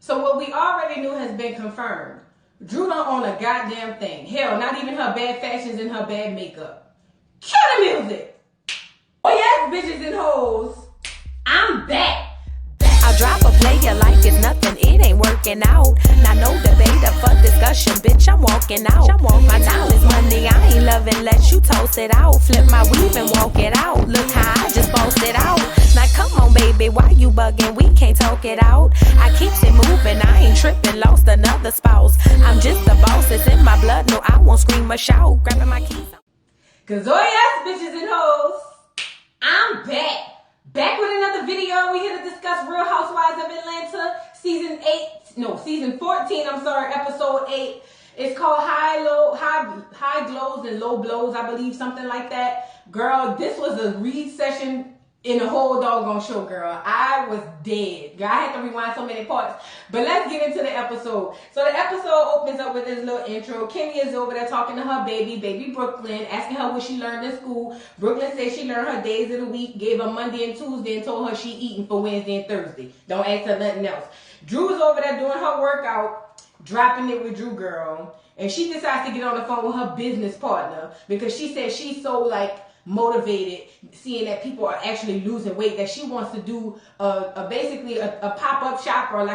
So what we already knew has been confirmed. Drew don't own a goddamn thing. Hell, not even her bad fashions and her bad makeup. Cue the music. Oh yes, bitches and hoes. I'm back. I drop a player like it's nothing, it ain't working out. Now no debate or for discussion, bitch, I'm walking out. My time is money, I ain't loving, let you toast it out. Flip my weave and walk it out. Look how I just bossed it out. Now come on, baby, why you bugging? We can't talk it out. I keeps it moving, I ain't tripping, lost another spouse. I'm just the boss, it's in my blood, no, I won't scream or shout. Grabbing my keys. Cause oh yes, bitches and hoes, I'm back. Back with another video. We here to discuss Real Housewives of Atlanta, season 14, episode 8. It's called High Glows and Low Blows, I believe, something like that. Girl, this was a read session in the whole doggone show, girl. I was dead. Girl, I had to rewind so many parts. But let's get into the episode. So the episode opens up with this little intro. Kenny is over there talking to her baby Brooklyn, asking her what she learned in school. Brooklyn said she learned her days of the week, gave her Monday and Tuesday, and told her she eating for Wednesday and Thursday. Don't ask her nothing else. Drew is over there doing her workout, dropping it with Drew girl. And she decides to get on the phone with her business partner because she said she's so motivated seeing that people are actually losing weight that she wants to do basically a pop-up shop or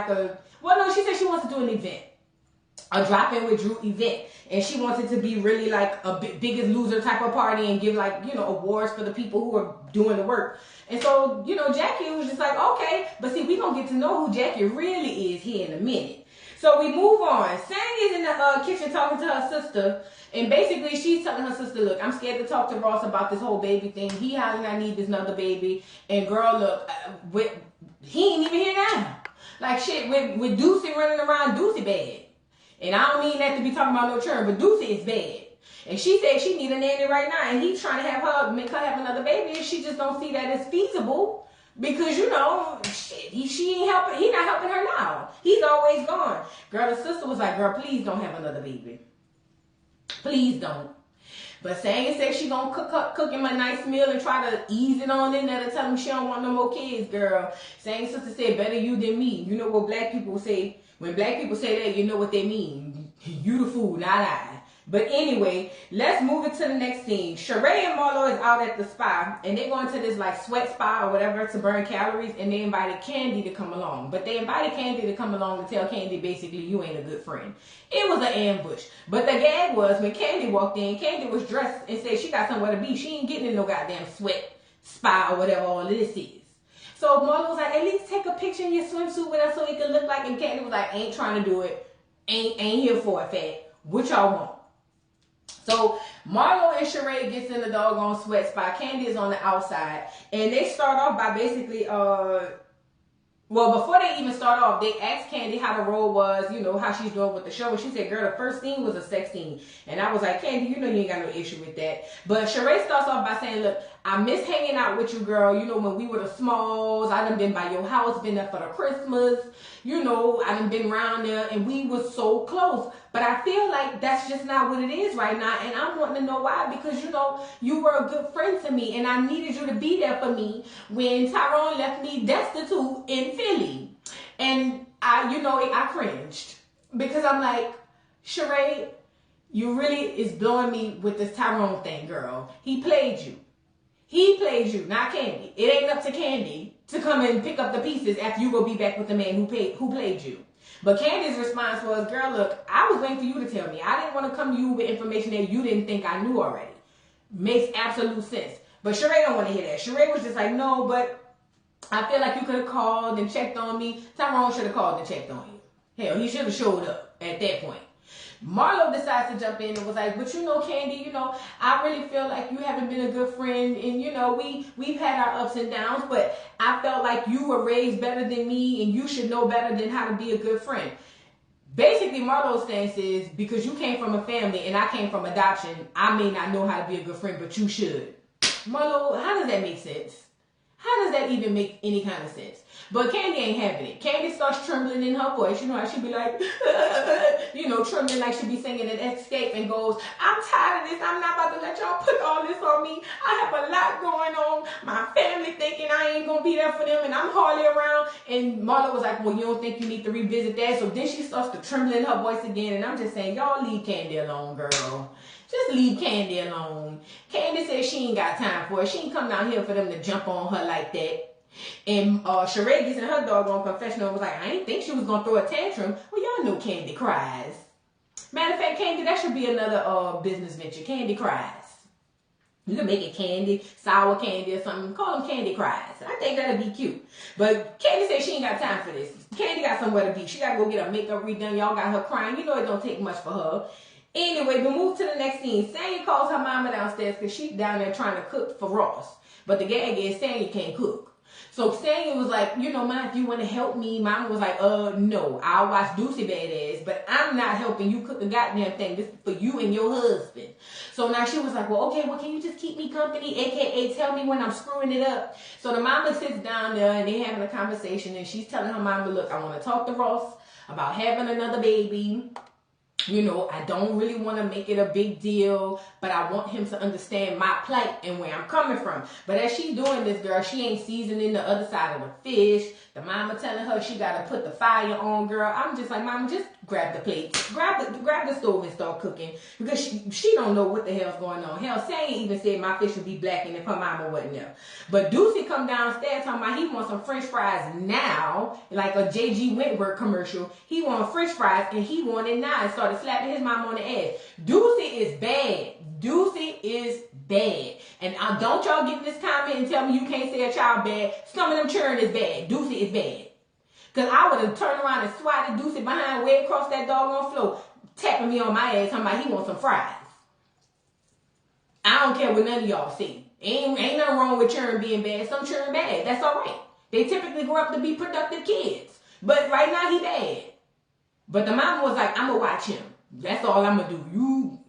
she said she wants to do an event, a drop-in with Drew event, and she wants it to be really like a biggest loser type of party and give awards for the people who are doing the work. And so Jackie was just like, okay, but see, we gonna get to know who Jackie really is here in a minute. So we move on. Sang is in the kitchen talking to her sister. And basically, she's telling her sister, look, I'm scared to talk to Ross about this whole baby thing. He hollering, I need this another baby. And girl, look, he ain't even here now. Like shit, with Deucey running around, Deucey bad. And I don't mean that to be talking about no churn, but Deucey is bad. And she said she need a nanny right now. And he's trying to make her have another baby. And she just don't see that as feasible. Because, shit, he ain't helping. He not helping her now. He's always gone. Girl, the sister was like, girl, please don't have another baby. Please don't. But Sang said she gonna cook him a nice meal and try to ease it on in there to tell him she don't want no more kids, girl. Sang's sister said, better you than me. You know what black people say? When black people say that, you know what they mean. You the fool, not I. But anyway, let's move it to the next scene. Sheree and Marlo is out at the spa, and they're going to this sweat spa or whatever to burn calories, and they invited Candy to come along. But they invited Candy to come along to tell Candy basically you ain't a good friend. It was an ambush. But the gag was when Candy walked in, Candy was dressed and said she got somewhere to be. She ain't getting in no goddamn sweat spa or whatever all of this is. So Marlo was like, at least take a picture in your swimsuit with us so it can look like, and Candy was like, ain't trying to do it. Ain't here for it, fat. What y'all want? So Marlo and Sheree gets in the doggone sweat spot. Candy is on the outside. And they start off by basically, before they even start off, they asked Candy how the role was, how she's doing with the show. And she said, girl, the first scene was a sex scene. And I was like, Candy, you ain't got no issue with that. But Sheree starts off by saying, look, I miss hanging out with you, girl. When we were the Smalls, I done been by your house, been there for the Christmas. I done been around there, and we was so close. But I feel like that's just not what it is right now, and I'm wanting to know why. Because, you were a good friend to me, and I needed you to be there for me when Tyrone left me destitute in Philly. And I cringed. Because I'm like, Sheree, you really is blowing me with this Tyrone thing, girl. He played you. He played you, not Candy. It ain't up to Candy to come and pick up the pieces after you go be back with the man who played you. But Candy's response was, girl, look, I was waiting for you to tell me. I didn't want to come to you with information that you didn't think I knew already. Makes absolute sense. But Sheree don't want to hear that. Sheree was just like, no, but I feel like you could have called and checked on me. Tyrone should have called and checked on you. Hell, he should have showed up at that point. Marlo decides to jump in and was like, but Candy, I really feel like you haven't been a good friend, and we've had our ups and downs, but I felt like you were raised better than me and you should know better than how to be a good friend. Basically, Marlo's stance is, because you came from a family and I came from adoption, I may not know how to be a good friend, but you should. Marlo, how does that make sense? How does that even make any kind of sense? But Candy ain't having it. Candy starts trembling in her voice. You know how she be like, trembling like she be singing an Escape and goes, I'm tired of this. I'm not about to let y'all put all this on me. I have a lot going on. My family thinking I ain't going to be there for them and I'm hardly around. And Marlo was like, well, you don't think you need to revisit that? So then she starts to tremble in her voice again. And I'm just saying, y'all leave Candy alone, girl. Just leave Candy alone. Candy says she ain't got time for it. She ain't come down here for them to jump on her like that. And Sheree gets in her doggone confessional and was like, I ain't think she was going to throw a tantrum. Well, y'all know Candy cries. Matter of fact, Candy, that should be another business venture. Candy cries. You can make it Candy, sour candy or something. Call them Candy cries. I think that'd be cute. But Candy said she ain't got time for this. Candy got somewhere to be. She got to go get her makeup redone. Y'all got her crying. You know it don't take much for her. Anyway, we move to the next scene. Sanya calls her mama downstairs because she's down there trying to cook for Ross. But the gag is Sanya can't cook. So Sanya was like, Ma, if you want to help me. Mama was like, no, I'll watch Deucey badass, but I'm not helping you cook the goddamn thing. This is for you and your husband. So now she was like, well, okay, well, can you just keep me company? AKA tell me when I'm screwing it up. So the mama sits down there and they're having a conversation and she's telling her mama, look, I want to talk to Ross about having another baby. I don't really want to make it a big deal, but I want him to understand my plight and where I'm coming from. But as she's doing this, girl, she ain't seasoning the other side of the fish. The mama telling her she got to put the fire on, girl. I'm just like, mama, just grab the plate. Grab the stove and start cooking. Because she don't know what the hell's going on. Hell, Sanya even said my fish would be blackened if her mama wasn't there. But Deucey come downstairs talking about he wants some french fries now, like a J.G. Wentworth commercial. He want french fries and he wanted now and started slapping his mama on the ass. Deucey is bad. Deucey is bad. And don't y'all get in this comment and tell me you can't say a child bad. Some of them children is bad. Deucey is bad. Because I would have turned around and swatted Deucey behind way across that doggone floor, tapping me on my ass, talking about he wants some fries. I don't care what none of y'all say. Ain't nothing wrong with children being bad. Some children bad. That's all right. They typically grow up to be productive kids. But right now he bad. But the mama was like, I'm going to watch him. That's all I'm going to do. You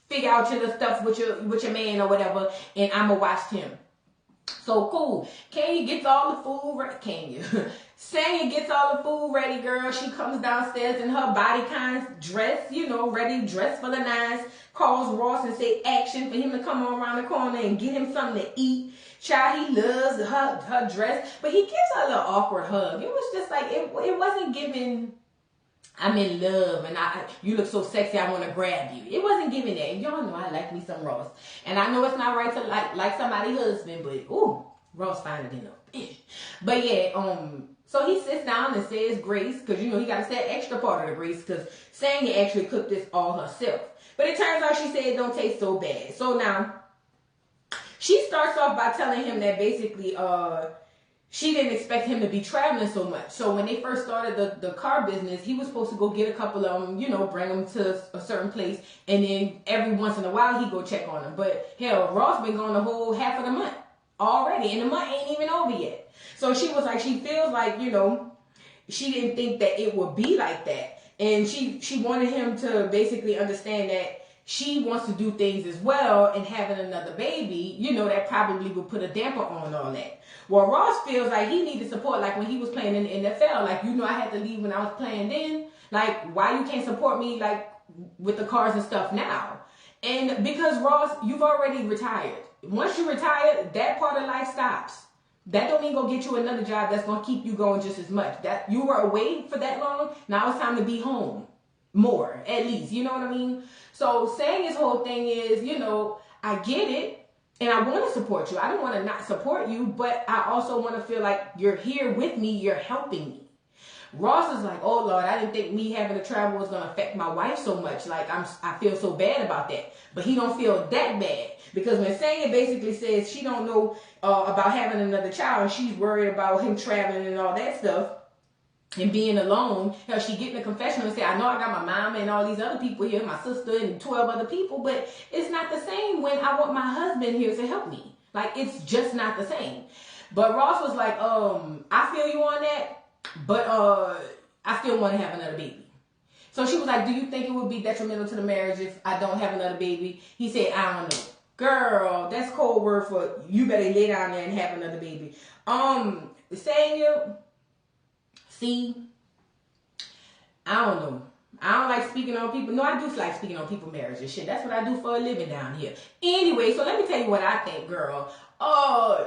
figure out your little stuff with your man or whatever, and I'm going to watch him. So cool. Kenya gets all the food ready. Sanya gets all the food ready, girl. She comes downstairs in her bodycon dress, ready, dressed for the nines. Calls Ross and say action for him to come on around the corner and get him something to eat. Child, he loves her dress, but he gives her a little awkward hug. It was just like, it wasn't giving, I'm in love and you look so sexy, I want to grab you. It wasn't giving that. Y'all know I like me some Ross. And I know it's not right to like somebody's husband, but ooh, Ross finer than a bitch. But yeah, so he sits down and says grace, because he got to say an extra part of the grace, because Sanya actually cooked this all herself. But it turns out she said it don't taste so bad. So now, she starts off by telling him that basically, she didn't expect him to be traveling so much. So when they first started the car business, he was supposed to go get a couple of them, bring them to a certain place. And then every once in a while, he go check on them. But hell, Ross been gone the whole half of the month already. And the month ain't even over yet. So she was like, she feels like, she didn't think that it would be like that. And she wanted him to basically understand that she wants to do things as well, and having another baby, that probably would put a damper on all that. Well, Ross feels like he needed support, like when he was playing in the NFL. Like, I had to leave when I was playing then. Like, why you can't support me, like, with the cars and stuff now? And because, Ross, you've already retired. Once you retire, that part of life stops. That don't mean go get you another job that's going to keep you going just as much. That you were away for that long, now it's time to be home. More, at least. You know what I mean? So saying his whole thing is, I get it, and I want to support you. I don't want to not support you, but I also want to feel like you're here with me, you're helping me. Ross is like, oh Lord, I didn't think me having to travel was going to affect my wife so much. Like, I feel so bad about that. But he don't feel that bad. Because when Sanya basically says she don't know about having another child, and she's worried about him traveling and all that stuff, and being alone, hell, she get in the confessional and say, I know I got my mama and all these other people here, my sister and 12 other people, but it's not the same when I want my husband here to help me. Like, it's just not the same. But Ross was like, I feel you on that, but I still want to have another baby. So she was like, do you think it would be detrimental to the marriage if I don't have another baby? He said, I don't know. Girl, that's code word for you better lay down there and have another baby. Saying you, see, I don't know. I don't like speaking on people. No, I do like speaking on people's marriage and shit. That's what I do for a living down here. Anyway, so let me tell you what I think, girl.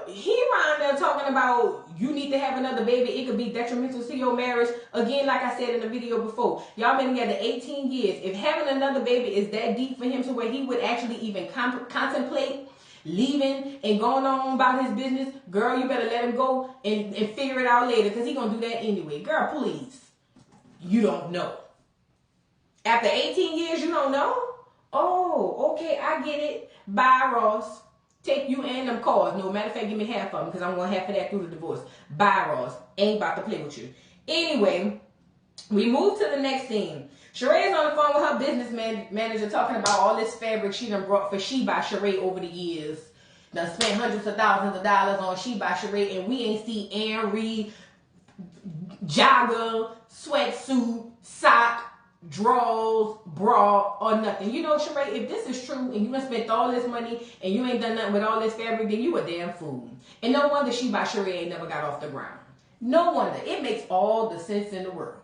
He around there talking about you need to have another baby. It could be detrimental to your marriage. Again, like I said in the video before, y'all been together 18 years. If having another baby is that deep for him to where he would actually even contemplate leaving and going on about his business, girl, you better let him go and figure it out later, because he gonna do that anyway. Girl, please. You don't know. After 18 years, you don't know? Oh, okay, I get it. Bye, Ross. Take you and them cars. No, matter of fact, give me half of them, because I'm going to half of that through the divorce. Bye, Ross. Ain't about to play with you. Anyway, we move to the next scene. Sheree's on the phone with her business manager talking about all this fabric she done brought for She by Sheree over the years. Done spent hundreds of thousands of dollars on She by Sheree, and we ain't see Anne Reed, jogger, sweatsuit, sock, drawers, bra, or nothing. You know, Sheree, if this is true and you done spent all this money and you ain't done nothing with all this fabric, then you a damn fool. And no wonder She by Sheree ain't never got off the ground. No wonder. It makes all the sense in the world.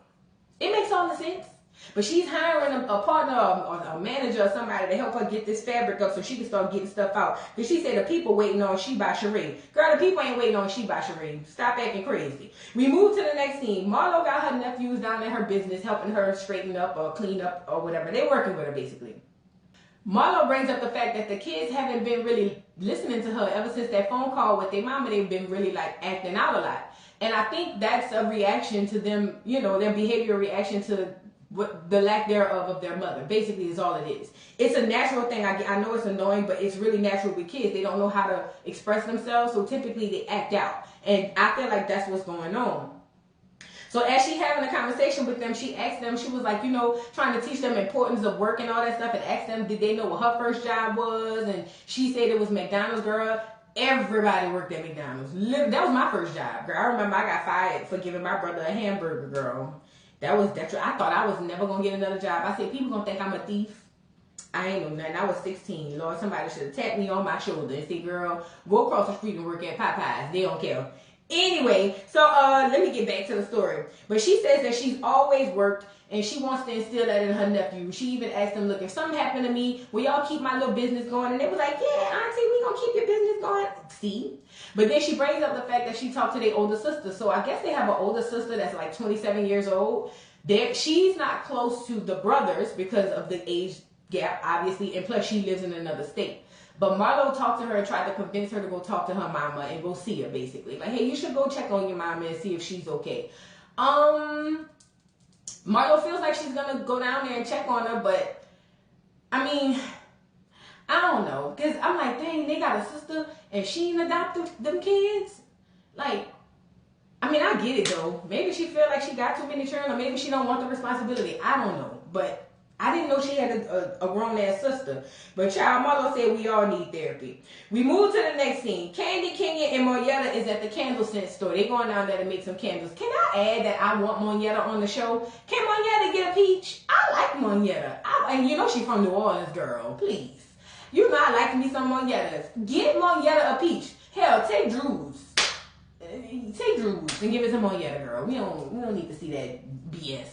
It makes all the sense. But she's hiring a partner or a manager or somebody to help her get this fabric up so she can start getting stuff out. Because she said the people waiting on She by Sheree. Girl, the people ain't waiting on She by Sheree. Stop acting crazy. We move to the next scene. Marlo got her nephews down in her business helping her straighten up or clean up or whatever. They're working with her basically. Marlo brings up the fact that the kids haven't been really listening to her ever since that phone call with their mama. They've been really like acting out a lot. And I think that's a reaction to them, you know, their behavioral reaction to what the lack thereof of their mother. Basically is all it is. It's a natural thing. I know it's annoying, but it's really natural with kids. They don't know how to express themselves, so typically they act out. And I feel like that's what's going on. So as she having a conversation with them, she asked them, she was like, you know, trying to teach them importance of work and all that stuff, and asked them, did they know what her first job was? And she said it was McDonald's, girl. Everybody worked at McDonald's. That was my first job, girl. I remember I got fired for giving my brother a hamburger, girl. I thought I was never going to get another job. I said, people going to think I'm a thief. I ain't know nothing. I was 16. Lord, somebody should have tapped me on my shoulder and said, girl, go across the street and work at Popeyes. They don't care. Anyway, so let me get back to the story. But she says that she's always worked and she wants to instill that in her nephew. She even asked them, look, if something happened to me, will y'all keep my little business going? And they was like, yeah, auntie, we gonna keep your business going. See? But then she brings up the fact that she talked to their older sister. So I guess they have an older sister that's like 27 years old. She's not close to the brothers because of the age gap, obviously, and plus she lives in another state. But Marlo talked to her and tried to convince her to go talk to her mama and go see her, basically. Like, hey, you should go check on your mama and see if she's okay. Marlo feels like she's going to go down there and check on her, but, I mean, I don't know. Because I'm like, dang, they got a sister and she ain't adopted them kids? Like, I mean, I get it, though. Maybe she feel like she got too many children, or maybe she don't want the responsibility. I don't know. But I didn't know she had a grown-ass sister. But child, Marlo said we all need therapy. We move to the next scene. Candy, Kenya, and Monietta is at the candle scent store. They going down there to make some candles. Can I add that I want Monietta on the show? Can Monietta get a peach? I like Monietta. And you know she from New Orleans, girl. Please. You know I like me some Moniettas. Get Monietta a peach. Hell, take Drew's. Take Drew's and give it to Monietta, girl. We don't need to see that BS.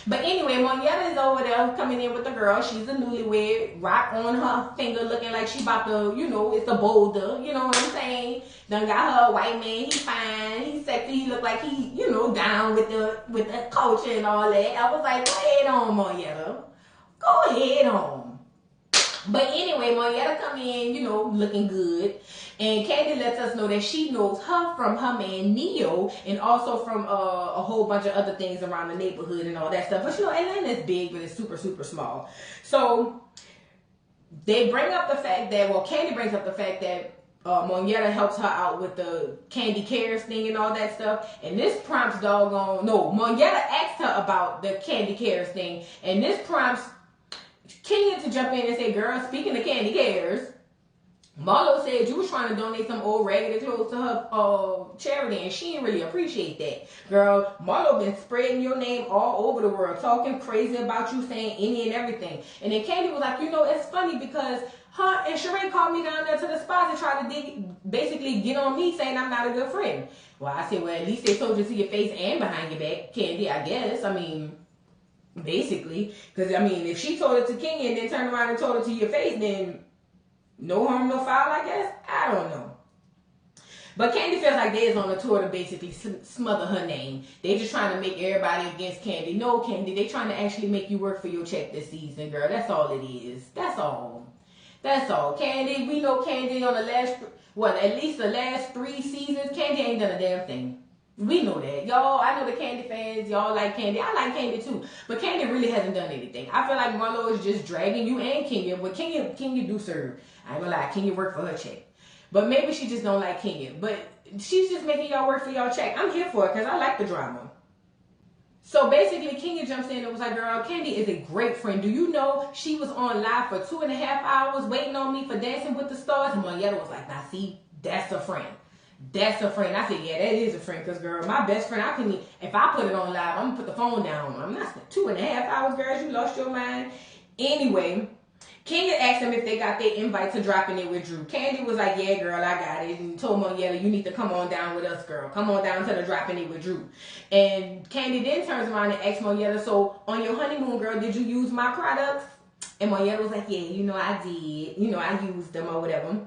But anyway, Monietta is over there coming in with the girl. She's a newlywed, rock on her finger, looking like she about to, you know, it's a boulder. You know what I'm saying? Done got her a white man. He fine. He's sexy. He look like he, you know, down with the culture and all that. I was like, go ahead on, Monietta. Go ahead on. But anyway, Monietta come in, you know, looking good. And Candy lets us know that she knows her from her man Neo, and also from a whole bunch of other things around the neighborhood and all that stuff. But you know, Atlanta's big, but it's super, super small. So they bring up the fact that, well, Candy brings up the fact that Monietta helps her out with the Candy Cares thing and all that stuff. And this prompts Monietta asked her about the Candy Cares thing. And this prompts Kenya to jump in and say, girl, speaking of Candy Cares, Marlo said you was trying to donate some old raggedy clothes to her charity, and she didn't really appreciate that. Girl, Marlo been spreading your name all over the world, talking crazy about you, saying any and everything. And then Candy was like, it's funny because her and Sheree called me down there to the spot and tried to basically get on me, saying I'm not a good friend. Well, I said, well, at least they told you to your face and behind your back, Candy, I guess. I mean, basically. Because, I mean, if she told it to King and then turned around and told it to your face, then no harm, no foul, I guess. I don't know. But Candy feels like they is on a tour to basically smother her name. They just trying to make everybody against Candy. No, Candy, they trying to actually make you work for your check this season, girl. That's all it is. That's all. That's all. Candy, we know Candy on at least the last 3 seasons, Candy ain't done a damn thing. We know that. Y'all, I know the Candy fans, y'all like Candy. I like Candy too. But Candy really hasn't done anything. I feel like Marlo is just dragging you and Kenya. But Kenya do serve. I ain't gonna lie, Kenya work for her check. But maybe she just don't like Kenya. But she's just making y'all work for y'all check. I'm here for it because I like the drama. So basically, Kenya jumps in and was like, girl, Candy is a great friend. Do you know she was on live for 2.5 hours waiting on me for Dancing with the Stars? And Monietta was like, now see, that's a friend. That's a friend. I said, yeah, that is a friend. Because, girl, my best friend, if I put it on live, I'm going to put the phone down. I'm not 2.5 hours, girl. You lost your mind. Anyway, Kenya asked him if they got their invite to Dropping It with Drew. Candy was like, yeah, girl, I got it. And told Monietta, you need to come on down with us, girl. Come on down to the Dropping It with Drew. And Candy then turns around and asks Monietta, so on your honeymoon, girl, did you use my products? And Monietta was like, yeah, I did. I used them or whatever.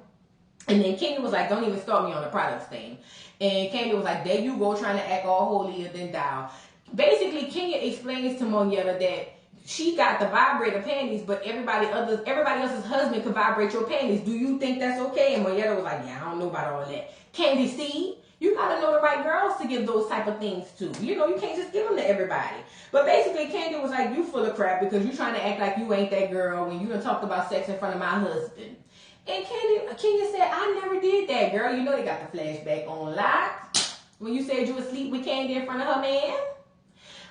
And then Kenya was like, don't even start me on the products thing. And Candy was like, there you go, trying to act all holier than thou. Basically, Kenya explains to Monietta that she got the vibrator panties, but everybody else's husband could vibrate your panties. Do you think that's okay? And Monietta was like, yeah, I don't know about all that. Candy, see? You gotta know the right girls to give those type of things to. You can't just give them to everybody. But basically, Candy was like, you full of crap because you trying to act like you ain't that girl when you done talked about sex in front of my husband. And Kenya said, I never did that, girl. They got the flashback on lock when you said you would sleep with Candy in front of her man.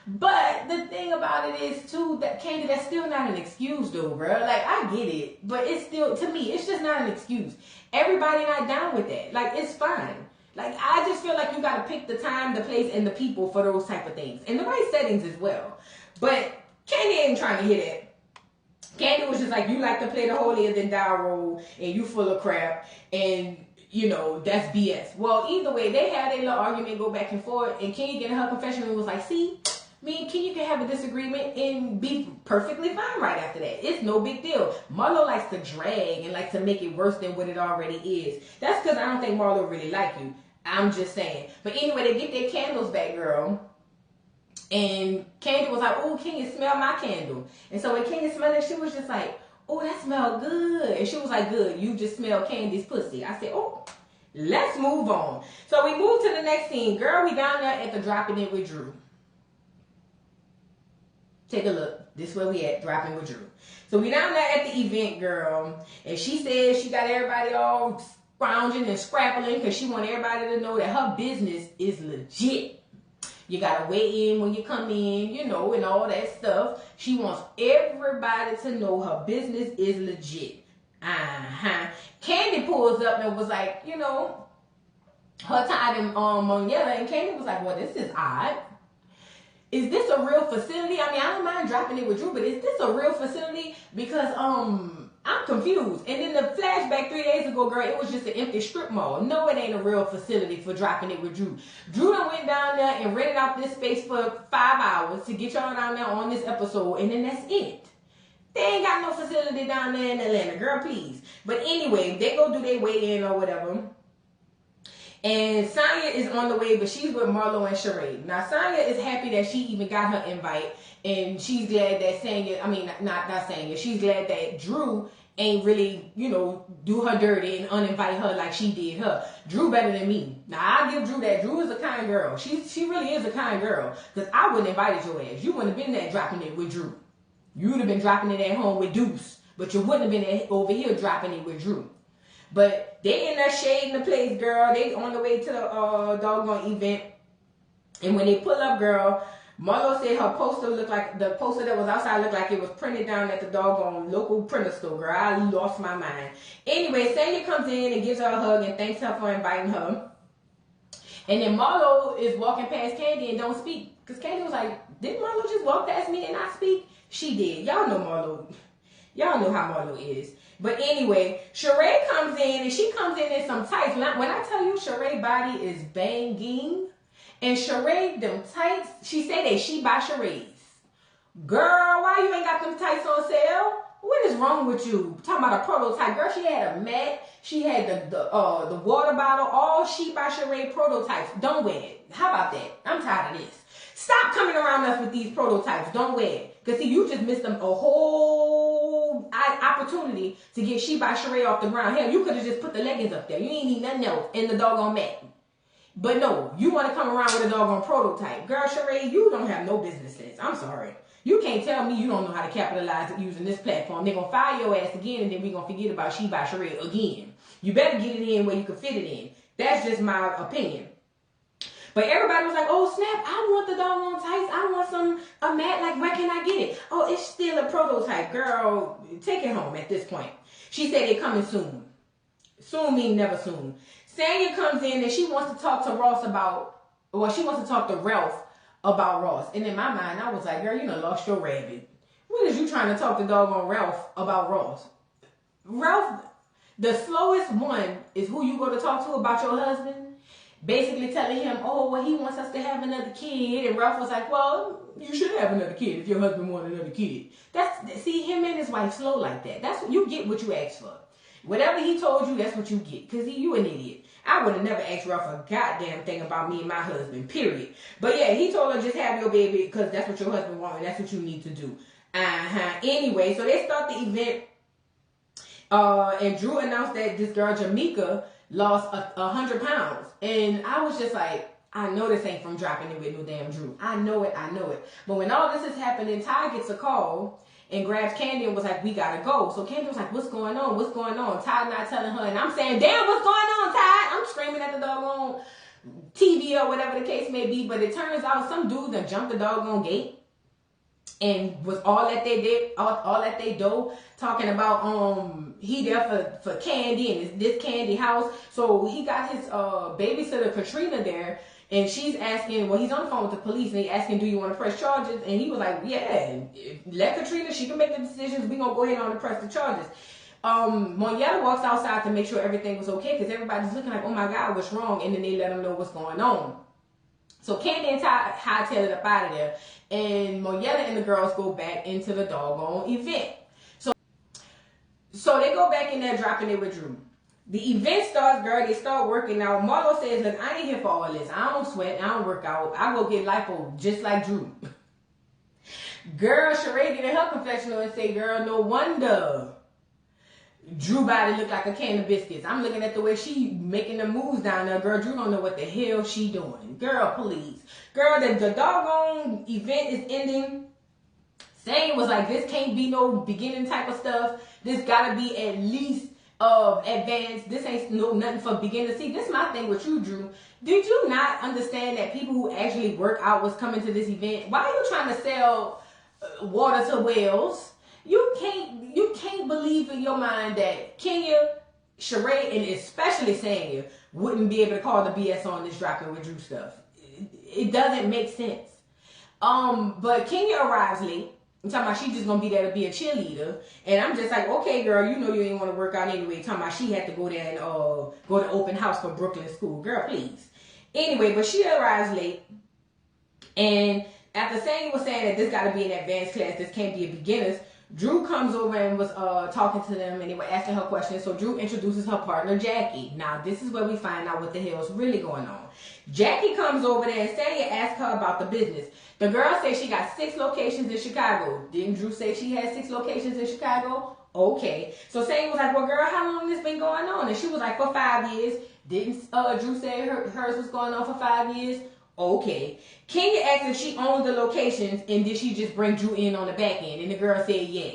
But the thing about it is, too, that Candy, that's still not an excuse, though, girl. Like, I get it. But it's still, to me, it's just not an excuse. Everybody not down with that. Like, it's fine. Like, I just feel like you got to pick the time, the place, and the people for those type of things. And the right settings as well. But Candy ain't trying to hear that. Candy was just like, you like to play the holier than thou role, and you full of crap, and, that's BS. Well, either way, they had a little argument go back and forth, and Kenya get in her confessional and was like, see, me and Kenya can have a disagreement and be perfectly fine right after that. It's no big deal. Marlo likes to drag and likes to make it worse than what it already is. That's because I don't think Marlo really like you. I'm just saying. But anyway, they get their candles back, girl. And Candy was like, oh, Kenya, smell my candle. And so when Kenya smelled it, she was just like, oh, that smelled good. And she was like, good, you just smelled Candy's pussy. I said, oh, let's move on. So we move to the next scene. Girl, we down there at the Dropping It with Drew. Take a look. This is where we at, Dropping with Drew. So we down there at the event, girl. And she said she got everybody all scrounging and scrappling because she want everybody to know that her business is legit. You gotta weigh in when you come in, and all that stuff. She wants everybody to know her business is legit. Candy pulls up and was like, her tied in Monietta, and Candy was like, well, this is odd. Is this a real facility? I mean, I don't mind Dropping It with Drew, but is this a real facility? Because I'm confused. And then the flashback 3 days ago, girl, it was just an empty strip mall. No, it ain't a real facility for Dropping It with Drew. Drew done went down there and rented out this space for 5 hours to get y'all down there on this episode, and then that's it. They ain't got no facility down there in Atlanta, girl, please. But anyway, they go do their weigh-in or whatever. And Sonya is on the way, but she's with Marlo and Sheree. Now, Sonya is happy that she even got her invite. And she's glad that she's glad that Drew ain't really, do her dirty and uninvite her like she did her. Drew better than me. Now, I'll give Drew that. Drew is a kind girl. She really is a kind girl. Because I wouldn't have invited your ass. You wouldn't have been there Dropping It with Drew. You would have been dropping it at home with Deuce. But you wouldn't have been over here Dropping It with Drew. But they in there shading the place, girl. They on the way to the doggone event. And when they pull up, girl, Marlo said her poster looked like, the poster that was outside looked like it was printed down at the doggone local printer store, girl. I lost my mind. Anyway, Sanya comes in and gives her a hug and thanks her for inviting her. And then Marlo is walking past Candy and don't speak. Because Candy was like, didn't Marlo just walk past me and not speak? She did. Y'all know Marlo. Y'all know how Marlo is. But anyway, Sheree comes in and she comes in some tights. When I tell you Sheree's body is banging, and Sheree, them tights, she said that she buy Sheree's. Girl, why you ain't got them tights on sale? What is wrong with you? Talking about a prototype. Girl, she had a mat. She had the water bottle. All she by Sheree prototypes. Don't wear it. How about that? I'm tired of this. Stop coming around us with these prototypes. Don't wear it. Because, see, you just missed them a whole opportunity to get She by Sheree off the ground. Hell, you could have just put the leggings up there. You ain't need nothing else in the doggone mat. But no, you want to come around with a doggone prototype. Girl, Sheree, you don't have no business sense. I'm sorry. You can't tell me you don't know how to capitalize using this platform. They're going to fire your ass again, and then we're going to forget about She by Sheree again. You better get it in where you can fit it in. That's just my opinion. But everybody was like, oh, snap, I want the doggone tights. I want a mat. Like, where can I get it? Oh, it's still a prototype. Girl, take it home at this point. She said they're coming soon. Soon means never soon. Sanya comes in and she wants to talk to Ralph about Ross. And in my mind, I was like, girl, you done lost your rabbit. What is you trying to talk to doggone Ralph about Ross? Ralph, the slowest one is who you go to talk to about your husband. Basically telling him, oh, well, he wants us to have another kid. And Ralph was like, well, you should have another kid if your husband wanted another kid. See, him and his wife slow like that. That's what you get, what you ask for. Whatever he told you, that's what you get. Because you an idiot. I would have never asked Ralph a goddamn thing about me and my husband, period. But yeah, he told her just have your baby because that's what your husband wants and that's what you need to do. Anyway, so they start the event. And Drew announced that this girl, Jamika, lost 100 pounds. And I was just like, I know this ain't from dropping it with no damn Drew. I know it. But when all this is happening, Ty gets a call and grabs Candy and was like, we gotta go. So Candy was like, what's going on? Ty not telling her. And I'm saying, damn, what's going on, Ty? I'm screaming at the doggone TV or whatever the case may be. But it turns out some dude done jumped the doggone gate and was all that they do, talking about he there for Candy and this Candy house. So he got his babysitter Katrina there, and she's asking, well, he's on the phone with the police and they asking, do you want to press charges? And he was like, yeah, let Katrina, she can make the decisions. We gonna go ahead on and press the charges. Monietta walks outside to make sure everything was okay because everybody's looking like, oh my God, what's wrong? And then they let them know what's going on. So Candy and Ty hightail it up out of there, and Monietta and the girls go back into the doggone event. So they go back in there dropping it with Drew. The event starts, girl. They start working out. Marlo says, look, I ain't here for all this. I don't sweat. I don't work out. I go get lipo just like Drew. Girl, Sheree get in her confessional and say, girl, no wonder Drew body look like a can of biscuits. I'm looking at the way she making the moves down there. Girl, Drew don't know what the hell she doing. Girl, please. Girl, the doggone event is ending. Saying was like, this can't be no beginning type of stuff. This gotta be at least advanced. This ain't nothing for beginners. See, this is my thing with you, Drew. Did you not understand that people who actually work out was coming to this event? Why are you trying to sell water to whales? You can't believe in your mind that Kenya, Sheree, and especially Sanya wouldn't be able to call the BS on this dropping with Drew stuff. It doesn't make sense. But Kenya arrives late. I'm talking about she just gonna be there to be a cheerleader, and I'm just like, okay, girl, you know you ain't want to work out anyway. Talking about she had to go there and go to open house for Brooklyn School, girl, please. Anyway, but she arrives late, and after Sanya was saying that this got to be an advanced class, this can't be a beginner's. Drew comes over and was talking to them, and they were asking her questions. So Drew introduces her partner, Jackie. Now, this is where we find out what the hell is really going on. Jackie comes over there, and Sanya asks her about the business. The girl says she got 6 locations in Chicago. Didn't Drew say she had 6 locations in Chicago? Okay. So Sanya was like, well, girl, how long this been going on? And she was like, for 5 years. Didn't Drew say hers was going on for 5 years? Okay. Kenya asked if she owned the locations and did she just bring Drew in on the back end? And the girl said, yeah.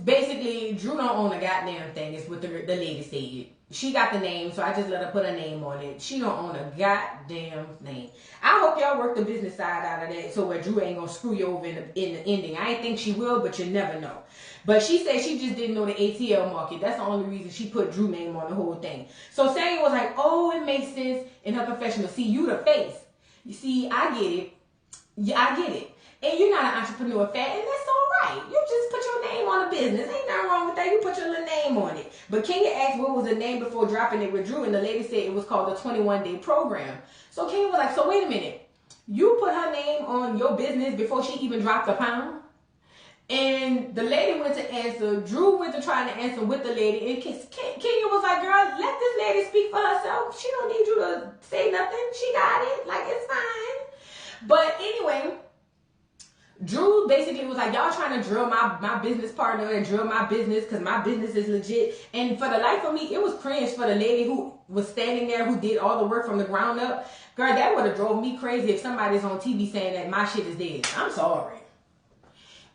Basically, Drew don't own a goddamn thing. Is what the lady said. she got the name, so I just let her put her name on it. She don't own a goddamn thing. I hope y'all work the business side out of that so where Drew ain't gonna screw you over in the ending. I ain't think she will, but you never know. But she said she just didn't know the ATL market. That's the only reason she put Drew name on the whole thing. So Samuel was like, oh, it makes sense in her confessional. See, you the face. You see, I get it. Yeah, I get it. And you're not an entrepreneur, fat, and that's all right. You just put your name on a business. Ain't nothing wrong with that. You put your little name on it. But Kenya asked what was the name before dropping it with Drew, and the lady said it was called the 21-Day Program. So Kenya was like, so wait a minute. You put her name on your business before she even dropped a pound? And the lady went to answer. Drew went to try to answer with the lady. And Kenya was like, girl, let this lady speak for herself. She don't need you to say nothing. She got it. Like, it's fine. But anyway, Drew basically was like, y'all trying to drill my business partner and drill my business because my business is legit. And for the life of me, it was cringe for the lady who was standing there who did all the work from the ground up. Girl, that would have drove me crazy if somebody's on TV saying that my shit is dead. I'm sorry.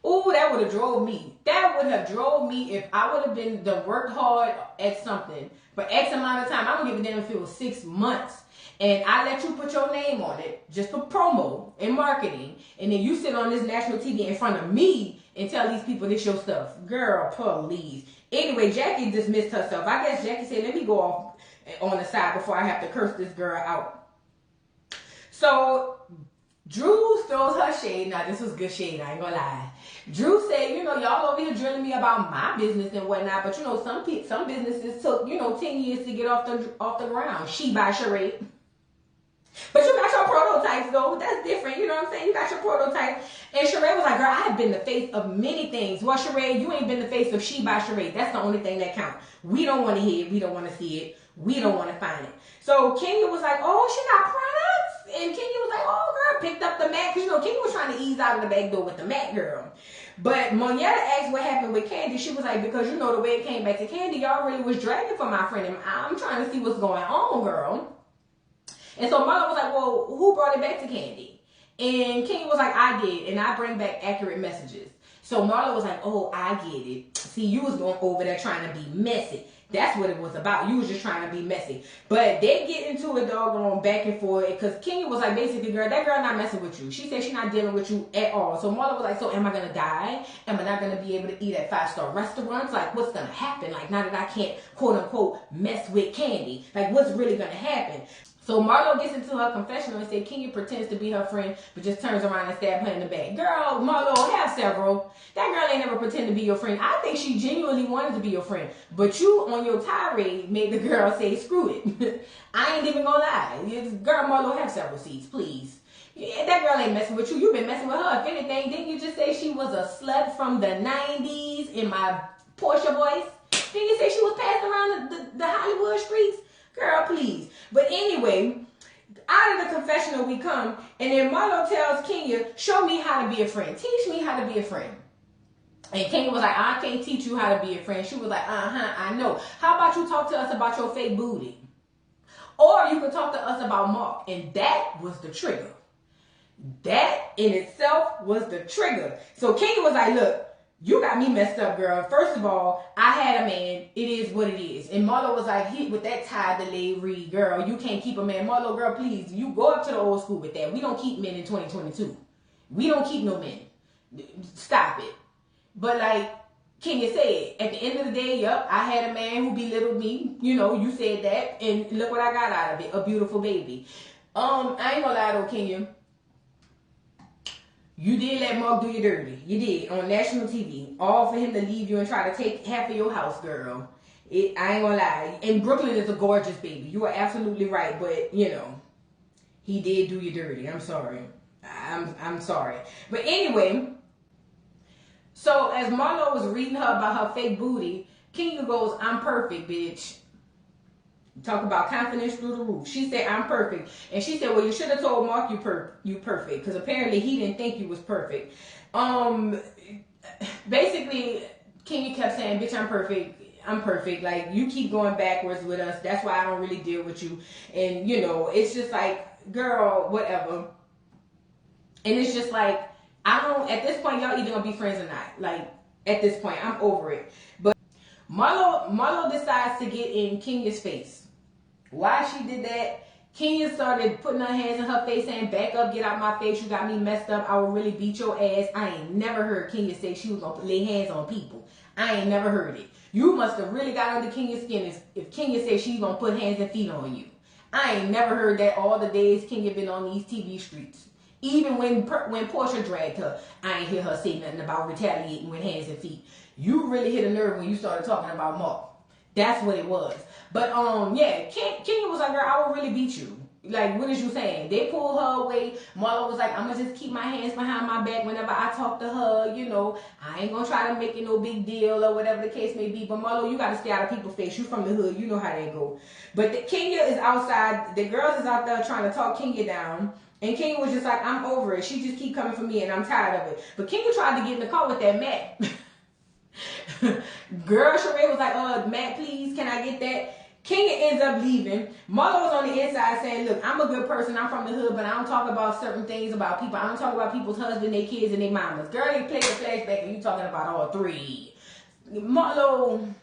Ooh, that would have drove me. That would have drove me if I would have been worked hard at something for X amount of time. I don't give a damn if it was 6 months. And I let you put your name on it just for promo and marketing. And then you sit on this national TV in front of me and tell these people this your stuff. Girl, please. Anyway, Jackie dismissed herself. I guess Jackie said, let me go off on the side before I have to curse this girl out. So Drew throws her shade. Now, this was good shade. I ain't gonna lie. Drew said, you know, y'all over here drilling me about my business and whatnot, but you know, some businesses took, 10 years to get off the ground. She by Sheree. But you got your prototypes, though. That's different. You know what I'm saying? You got your prototypes. And Sheree was like, girl, I have been the face of many things. Well, Sheree, you ain't been the face of She by Sheree. That's the only thing that counts. We don't want to hear it. We don't want to see it. We don't want to find it. So Kenya was like, oh, she got products. And Kenya was like, oh, girl, picked up the Mac. Because, Kenya was trying to ease out of the back door with the Mac girl. But Monietta asked what happened with Candy. She was like, because the way it came back to Candy, y'all really was dragging for my friend. And I'm trying to see what's going on, girl. And so Marlo was like, well, who brought it back to Candy? And Kenya was like, I did. And I bring back accurate messages. So Marlo was like, oh, I get it. See, you was going over there trying to be messy. That's what it was about. You was just trying to be messy. But they get into a doggone back and forth. Because Kenya was like, basically, girl, that girl not messing with you. She said she's not dealing with you at all. So Marlo was like, so am I going to die? Am I not going to be able to eat at 5-star restaurants? Like, what's going to happen? Like, now that I can't, quote unquote, mess with Candy. Like, what's really going to happen? So Marlo gets into her confessional and said Kenya pretends to be her friend, but just turns around and stabs her in the back. Girl, Marlo, have several. That girl ain't never pretend to be your friend. I think she genuinely wanted to be your friend. But you, on your tirade, made the girl say, screw it. I ain't even gonna lie. Girl, Marlo, have several seats, please. Yeah, that girl ain't messing with you. You've been messing with her. If anything, didn't you just say she was a slut from the 90s in my Portia voice? Didn't you say she was passing around the Hollywood streets? Girl, please. But anyway, out of the confessional we come, and then Marlo tells Kenya, show me how to be a friend. Teach me how to be a friend. And Kenya was like, I can't teach you how to be a friend. She was like, I know. How about you talk to us about your fake booty? Or you could talk to us about Mark. And that was the trigger. That in itself was the trigger. So Kenya was like, look, you got me messed up, girl. First of all, I had a man. It is what it is. And Marlo was like, hit with that tie delayed read, girl. You can't keep a man. Marlo, girl, please. You go up to the old school with that. We don't keep men in 2022. We don't keep no men. Stop it. But like Kenya said, at the end of the day, yup, I had a man who belittled me. You said that. And look what I got out of it. A beautiful baby. I ain't gonna lie though, Kenya. You did let Mark do you dirty. You did. On national TV. All for him to leave you and try to take half of your house, girl. I ain't gonna lie. And Brooklyn is a gorgeous baby. You are absolutely right. But, he did do you dirty. I'm sorry. I'm sorry. But anyway, so as Marlo was reading her about her fake booty, Kenya goes, I'm perfect, bitch. Talk about confidence through the roof. She said, I'm perfect. And she said, well, you should have told Mark you perfect. Because apparently he didn't think you was perfect. Basically, Kenya kept saying, bitch, I'm perfect. I'm perfect. Like, you keep going backwards with us. That's why I don't really deal with you. And, it's just like, girl, whatever. And it's just like, at this point, y'all either going to be friends or not. Like, at this point, I'm over it. But Marlo decides to get in Kenya's face. Why she did that? Kenya started putting her hands in her face saying, back up, get out my face, you got me messed up, I will really beat your ass. I ain't never heard Kenya say she was going to lay hands on people. I ain't never heard it. You must have really got under Kenya's skin if Kenya said she's going to put hands and feet on you. I ain't never heard that all the days Kenya been on these TV streets. Even when Portia dragged her, I ain't hear her say nothing about retaliating with hands and feet. You really hit a nerve when you started talking about Mark. That's what it was. But yeah, Kenya was like, girl, I will really beat you. Like, what is you saying? They pulled her away. Marlo was like, I'm gonna just keep my hands behind my back whenever I talk to her. You know, I ain't gonna try to make it no big deal or whatever the case may be. But Marlo, you gotta stay out of people's face. You from the hood, you know how they go. But Kenya is outside. The girls is out there trying to talk Kenya down. And Kenya was just like, I'm over it. She just keep coming for me and I'm tired of it. But Kenya tried to get in the car with that Matt. Girl, Sheree was like, Matt, please, can I get that? Kenya ends up leaving. Marlo was on the inside saying, look, I'm a good person. I'm from the hood, but I don't talk about certain things about people. I don't talk about people's husband, their kids, and their mamas. Girl, they play the flashback and you talking about all three. Marlo,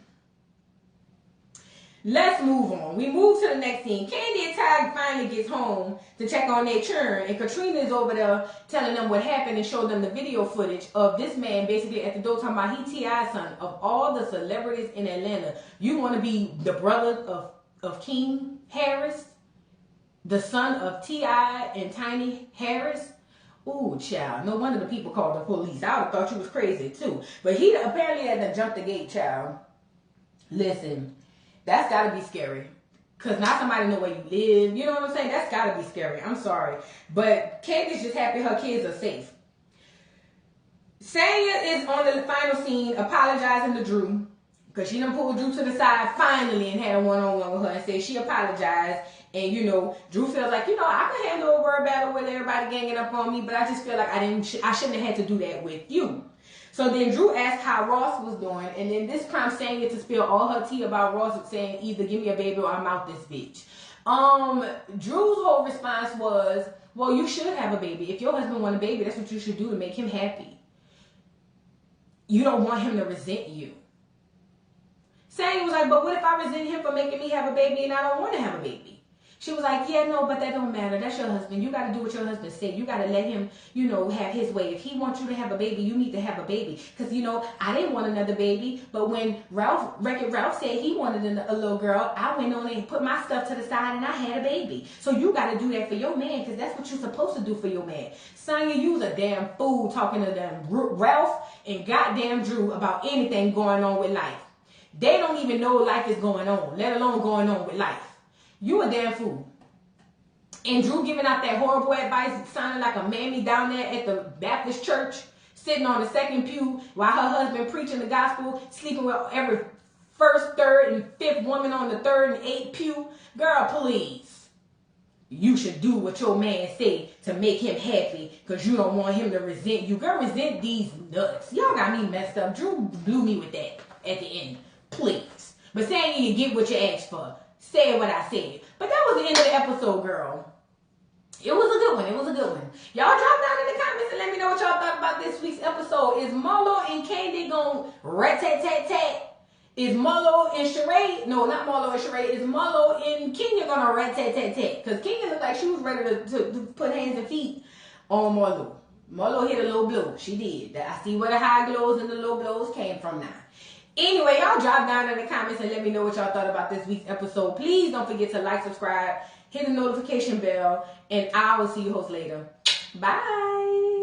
let's move on. We move to the next scene. Candy and Ty finally gets home to check on their churn, and Katrina is over there telling them what happened and showed them the video footage of this man basically at the door talking about he T.I.'s son. Of all the celebrities in Atlanta, you want to be the brother of King Harris, the son of T.I. and Tiny Harris? Ooh, child. No wonder the people called the police. I would have thought you was crazy too. But he apparently had to jump the gate, child. Listen. That's got to be scary. Because not somebody know where you live. You know what I'm saying? That's got to be scary. I'm sorry. But Candy's just happy her kids are safe. Sanya is on the final scene apologizing to Drew. Because she done pulled Drew to the side finally and had a one-on-one with her and said she apologized. And, you know, Drew feels like, you know, I can handle a word battle with everybody ganging up on me. But I just feel like I shouldn't have had to do that with you. So then Drew asked how Ross was doing, and then this prompts Sanya to spill all her tea about Ross, saying either give me a baby or I'm out this bitch. Drew's whole response was, well, you should have a baby. If your husband want a baby, that's what you should do to make him happy. You don't want him to resent you. Sanya was like, but what if I resent him for making me have a baby and I don't want to have a baby? She was like, yeah, no, but that don't matter. That's your husband. You got to do what your husband said. You got to let him, you know, have his way. If he wants you to have a baby, you need to have a baby. Because, you know, I didn't want another baby. But when Ralph said he wanted a little girl, I went on and put my stuff to the side and I had a baby. So you got to do that for your man because that's what you're supposed to do for your man. Sonya, you was a damn fool talking to them Ralph and goddamn Drew about anything going on with life. They don't even know life is going on, let alone going on with life. You a damn fool. And Drew giving out that horrible advice, sounding like a mammy down there at the Baptist church, sitting on the second pew while her husband preaching the gospel, sleeping with every first, third, and fifth woman on the third and eighth pew. Girl, please. You should do what your man say to make him happy because you don't want him to resent you. Girl, resent these nuts. Y'all got me messed up. Drew blew me with that at the end. Please. But saying you get what you asked for. Say what I said. But that was the end of the episode, girl. It was a good one. It was a good one. Y'all drop down in the comments and let me know what y'all thought about this week's episode. Is Marlo and Candy going rat-tat-tat-tat? Is Marlo and Sheree, no, not Marlo and Sheree, is Marlo and Kenya going to rat-tat-tat-tat? Because Kenya looked like she was ready to put hands and feet on Marlo. Marlo hit a low blow. She did. I see where the high blows and the low blows came from now. Anyway, y'all drop down in the comments and let me know what y'all thought about this week's episode. Please don't forget to like, subscribe, hit the notification bell, and I will see you hosts later. Bye.